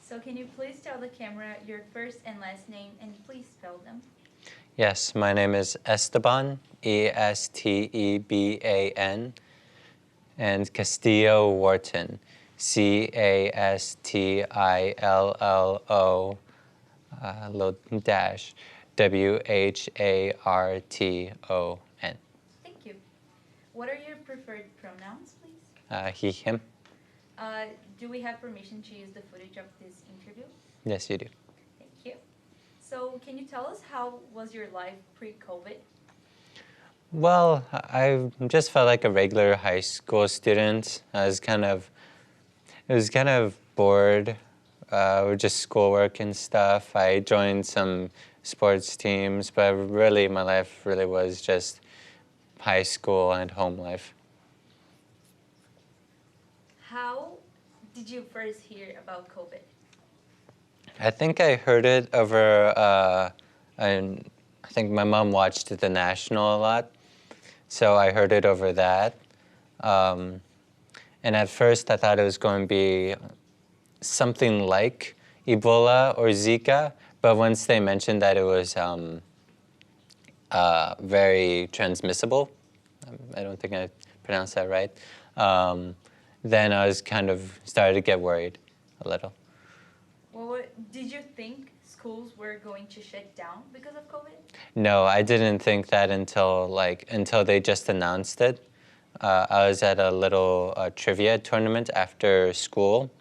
So can you please tell the camera your first and last name and please spell them? Yes, my name is Esteban, Esteban, and Castillo Wharton, Castillo, little dash, Wharton. Thank you. What are your preferred pronouns, please? He, him. Uh, do we have permission to use the footage of this interview? Yes, you do. Thank you. So can you tell us how was your life pre-COVID? Well, I just felt like a regular high school student. It was kind of bored with just schoolwork and stuff. I joined some sports teams, but really my life really was just high school and home life. How did you first hear about COVID? I think I heard it over, and I think my mom watched The National a lot, so I heard it over that. And at first I thought it was going to be something like Ebola or Zika, but once they mentioned that it was very transmissible, I don't think I pronounced that right, then I was kind of started to get worried a little. Well, did you think schools were going to shut down because of COVID? No, I didn't think that until they just announced it. I was at a little trivia tournament after school,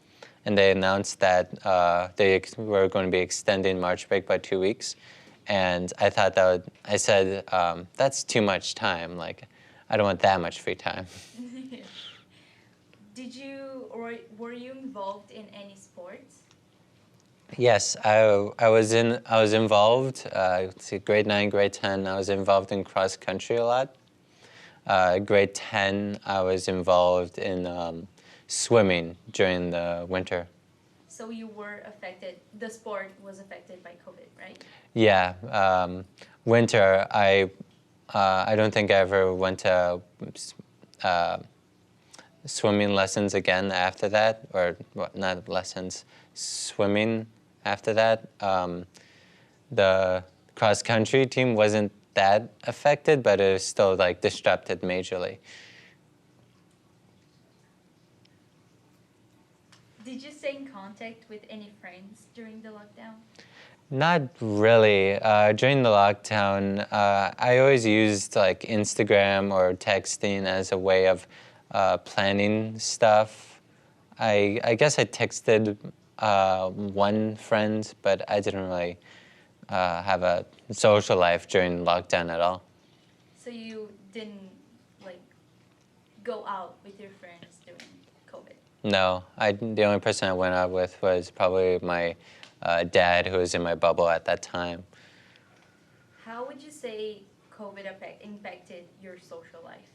and they announced that they were going to be extending March break by 2 weeks. And I thought I said, that's too much time. Like, I don't want that much free time. Did you or were you involved in any sports? Yes, I was involved. Let's see, grade 9, grade 10. I was involved in cross country a lot. Grade 10, I was involved in swimming during the winter. So you were affected. The sport was affected by COVID, right? Yeah, winter. I don't think I ever went to swimming lessons again after that, or well, not lessons, swimming after that. The cross country team wasn't that affected, but it was still like disrupted majorly. Did you stay in contact with any friends during the lockdown? Not really. During the lockdown, I always used like Instagram or texting as a way of planning stuff. I guess I texted one friend, but I didn't really have a social life during lockdown at all. So you didn't like go out with your friends during COVID? No, the only person I went out with was probably my dad, who was in my bubble at that time. How would you say COVID impacted your social life?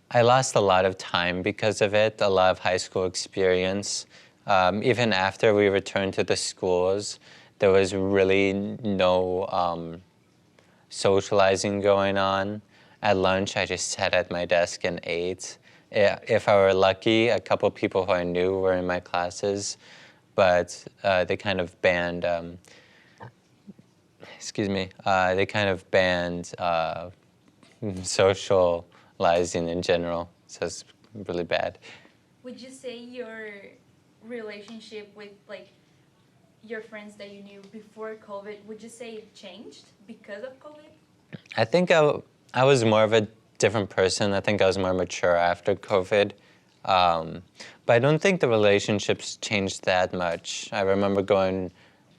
I lost a lot of time because of it, a lot of high school experience. Even after we returned to the schools, there was really no socializing going on. At lunch, I just sat at my desk and ate. If I were lucky, a couple people who I knew were in my classes, but they kind of banned, they kind of banned socializing in general, so it's really bad. Would you say your relationship with like your friends that you knew before COVID, would you say it changed because of COVID? I think I was more of a different person. I think I was more mature after COVID. But I don't think the relationships changed that much. I remember going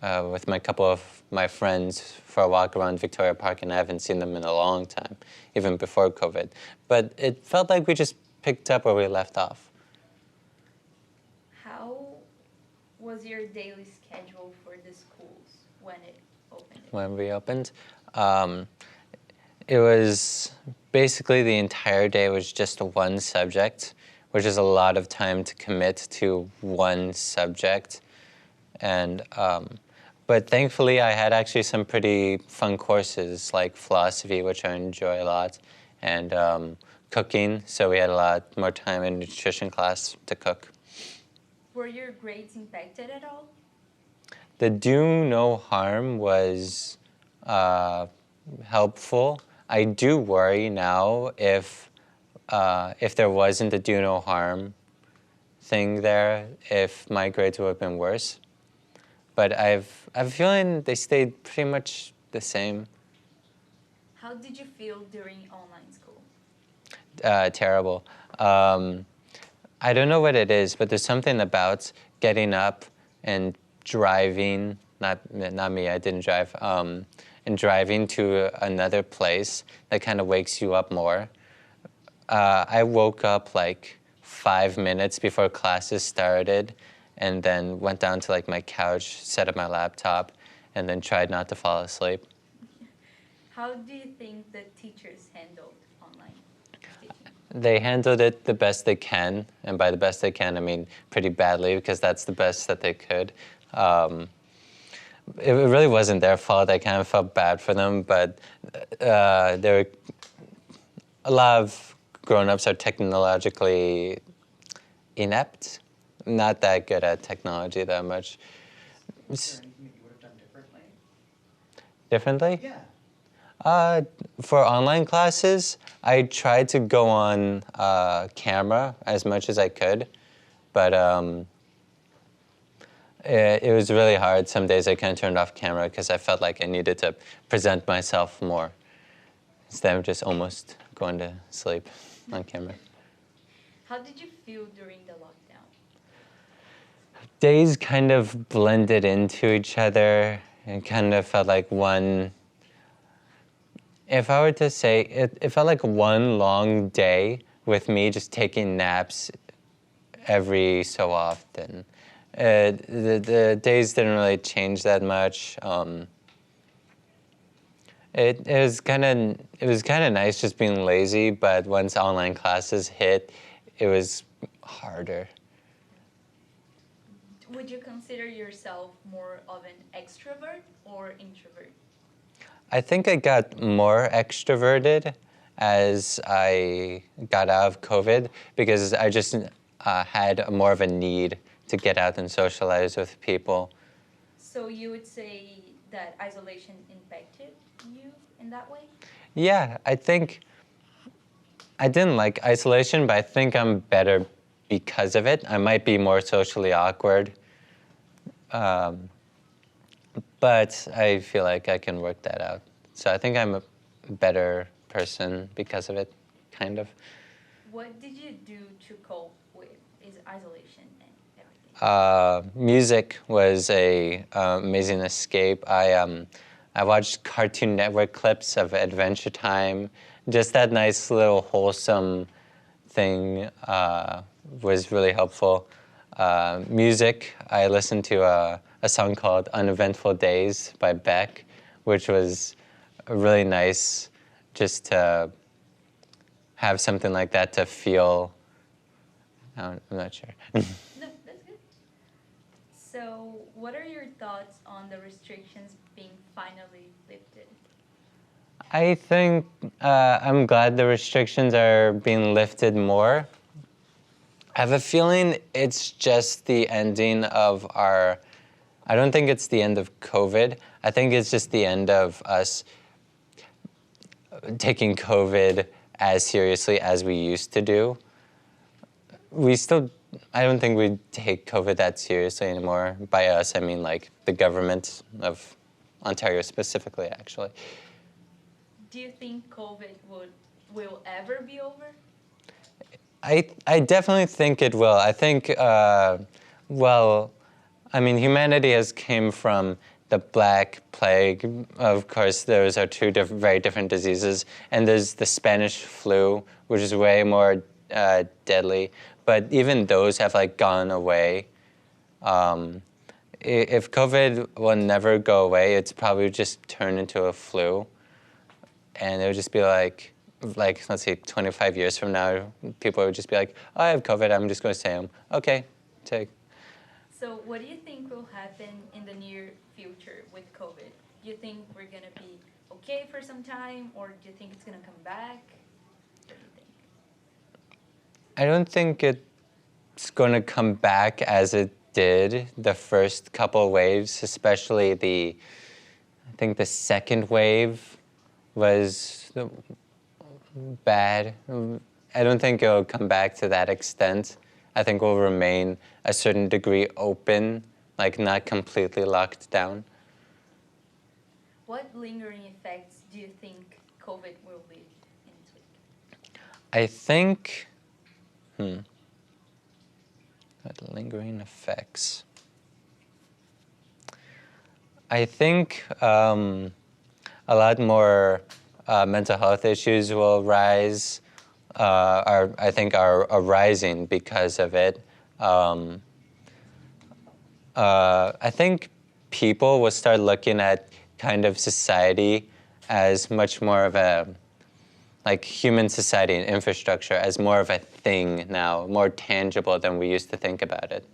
with my couple of my friends for a walk around Victoria Park, and I haven't seen them in a long time, even before COVID. But it felt like we just picked up where we left off. How was your daily schedule for the schools when it opened? When we opened, it was basically the entire day was just one subject, which is a lot of time to commit to one subject. And but thankfully, I had actually some pretty fun courses like philosophy, which I enjoy a lot, and cooking. So we had a lot more time in nutrition class to cook. Were your grades impacted at all? The do no harm was helpful. I do worry now if there wasn't a do no harm thing there, if my grades would have been worse. But I'm feeling they stayed pretty much the same. How did you feel during online school? Terrible. I don't know what it is, but there's something about getting up and driving. Not me. I didn't drive. And driving to another place that kind of wakes you up more. I woke up like 5 minutes before classes started, and then went down to like my couch, set up my laptop, and then tried not to fall asleep. How do you think the teachers handled online teaching? They handled it the best they can, and by the best they can, I mean pretty badly, because that's the best that they could. It really wasn't their fault. I kind of felt bad for them, but there were a lot of grown-ups are technologically inept, not that good at technology that much. Is there anything that you would have done differently? Differently? Yeah. For online classes, I tried to go on camera as much as I could, but it was really hard. Some days I kind of turned off camera because I felt like I needed to present myself more instead of just almost going to sleep on camera. How did you feel during the lockdown? Days kind of blended into each other and kind of felt like one. If I were to say, it felt like one long day with me just taking naps every so often. The days didn't really change that much. It was kind of nice just being lazy, but once online classes hit, it was harder. Would you consider yourself more of an extrovert or introvert? I think I got more extroverted as I got out of COVID because I just had more of a need to get out and socialize with people. So you would say that isolation impacted you in that way? Yeah, I think I didn't like isolation, but I think I'm better because of it. I might be more socially awkward, but I feel like I can work that out. So I think I'm a better person because of it, kind of. What did you do to cope with isolation and everything? Music was a amazing escape. I watched Cartoon Network clips of Adventure Time. Just that nice little wholesome thing was really helpful. Music, I listened to a song called Uneventful Days by Beck, which was really nice just to have something like that to feel. I'm not sure. No, that's good. So, what are your thoughts on the restrictions being finally lifted? I think I'm glad the restrictions are being lifted more. I have a feeling it's just the ending of our. I don't think it's the end of COVID. I think it's just the end of us taking COVID as seriously as we used to do. I don't think we take COVID that seriously anymore. By us, I mean like the government of Ontario specifically, actually. Do you think COVID will ever be over? I definitely think it will. I think, humanity has came from the Black Plague. Of course, those are two very different diseases. And there's the Spanish flu, which is way more deadly. But even those have gone away. If COVID will never go away, it's probably just turn into a flu. And it would just be like let's say 25 years from now, people would just be like, oh, I have COVID, I'm just going to stay home. Okay, take. So what do you think will happen in the near future with COVID? Do you think we're going to be okay for some time, or do you think it's going to come back? What do you think? I don't think it it's going to come back as it did the first couple waves, especially I think the second wave was bad. I don't think it'll come back to that extent. I think we'll remain a certain degree open, like not completely locked down. What lingering effects do you think COVID will leave in its wake? I think, what lingering effects? I think a lot more mental health issues will rise, I think are arising because of it. I think people will start looking at kind of society as much more of a, like human society and infrastructure as more of a thing now, more tangible than we used to think about it.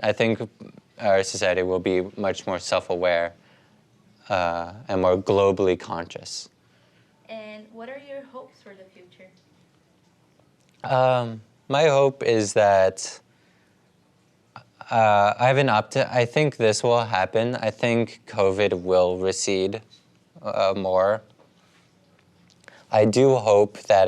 I think our society will be much more self-aware and more globally conscious. And what are your hopes for the future? My hope is that I think this will happen. I think COVID will recede more. I do hope that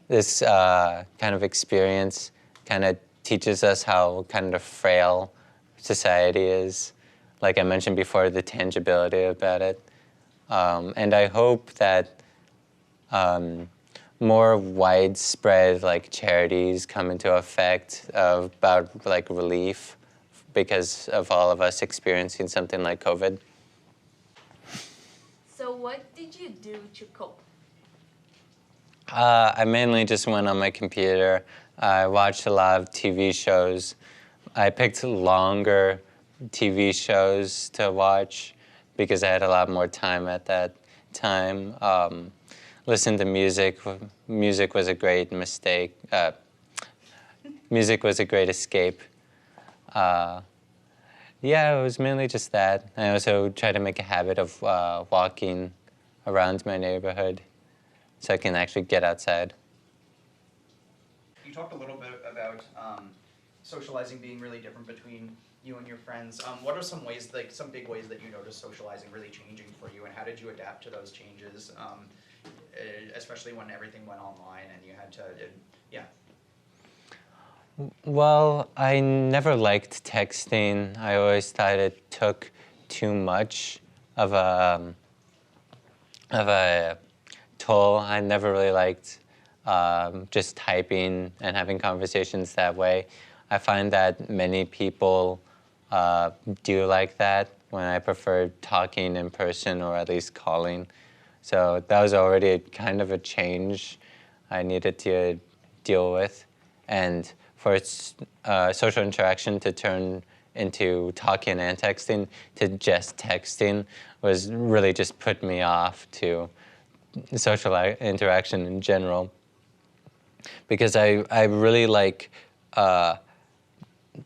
this kind of experience kind of teaches us how kind of frail society is. Like I mentioned before, the tangibility about it. And I hope that more widespread like charities come into effect about like relief because of all of us experiencing something like COVID. So what did you do to cope? I mainly just went on my computer. I watched a lot of TV shows. I picked longer TV shows to watch because I had a lot more time at that time. Listen to music. Music was a great mistake. Music was a great escape. Yeah, it was mainly just that. I also try to make a habit of walking around my neighborhood so I can actually get outside. You talked a little bit about socializing being really different between you and your friends. What are some ways, like some big ways that you noticed socializing really changing for you, and how did you adapt to those changes, especially when everything went online and you had to, yeah. Well, I never liked texting. I always thought it took too much of a toll. I never really liked just typing and having conversations that way. I find that many people do like that when I prefer talking in person or at least calling. So that was already kind of a change I needed to deal with. And for social interaction to turn into talking and texting to just texting was really just put me off to social interaction in general. Because I really like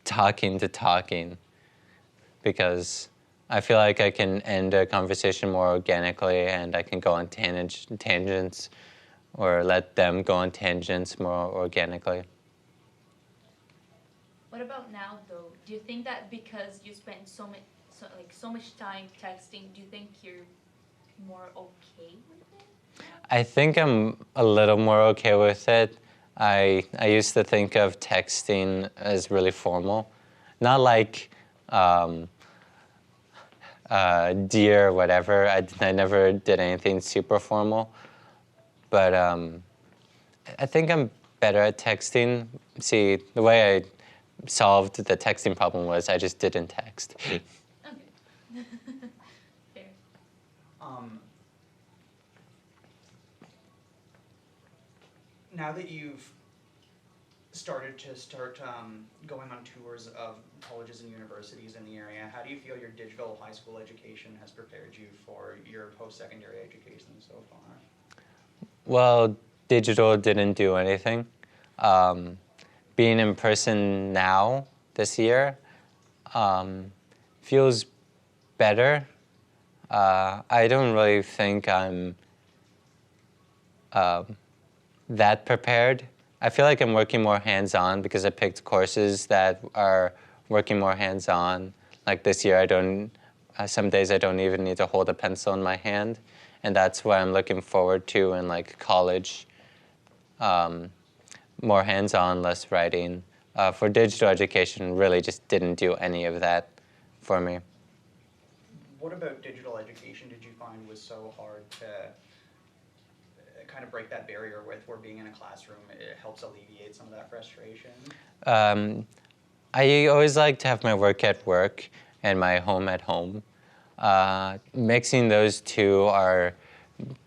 talking to talking, because I feel like I can end a conversation more organically and I can go on tangents or let them go on tangents more organically. What about now, though? Do you think that because you spend so much time texting, do you think you're more okay with it? I think I'm a little more okay with it. I used to think of texting as really formal, not like dear or whatever. I never did anything super formal, but I think I'm better at texting. See, the way I solved the texting problem was I just didn't text. Okay. Fair. Now that you've started going on tours of colleges and universities in the area, how do you feel your digital high school education has prepared you for your post-secondary education so far? Well, digital didn't do anything. Being in person now, this year, feels better. I don't really think I'm that prepared I feel like I'm working more hands-on because I picked courses that are working more hands-on. Like this year, some days I don't even need to hold a pencil in my hand, and that's what I'm looking forward to in like college. More hands-on, less writing. For digital education, really just didn't do any of that for me. What about digital education did you find was so hard to kind of break that barrier with, where being in a classroom, it helps alleviate some of that frustration? I always like to have my work at work and my home at home. Mixing those two are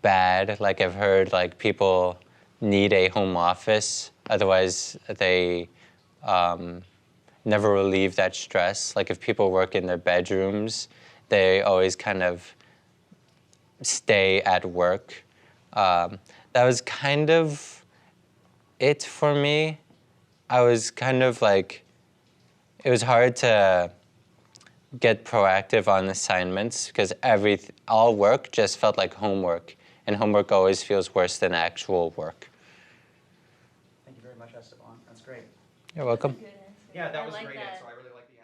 bad. Like I've heard like people need a home office, otherwise they never relieve that stress. Like if people work in their bedrooms, they always kind of stay at work. That was kind of it for me. I was kind of like, it was hard to get proactive on assignments because all work just felt like homework, and homework always feels worse than actual work. Thank you very much, Esteban. That's great. You're welcome. Good answer. Yeah, that I was like great. that. So I really like the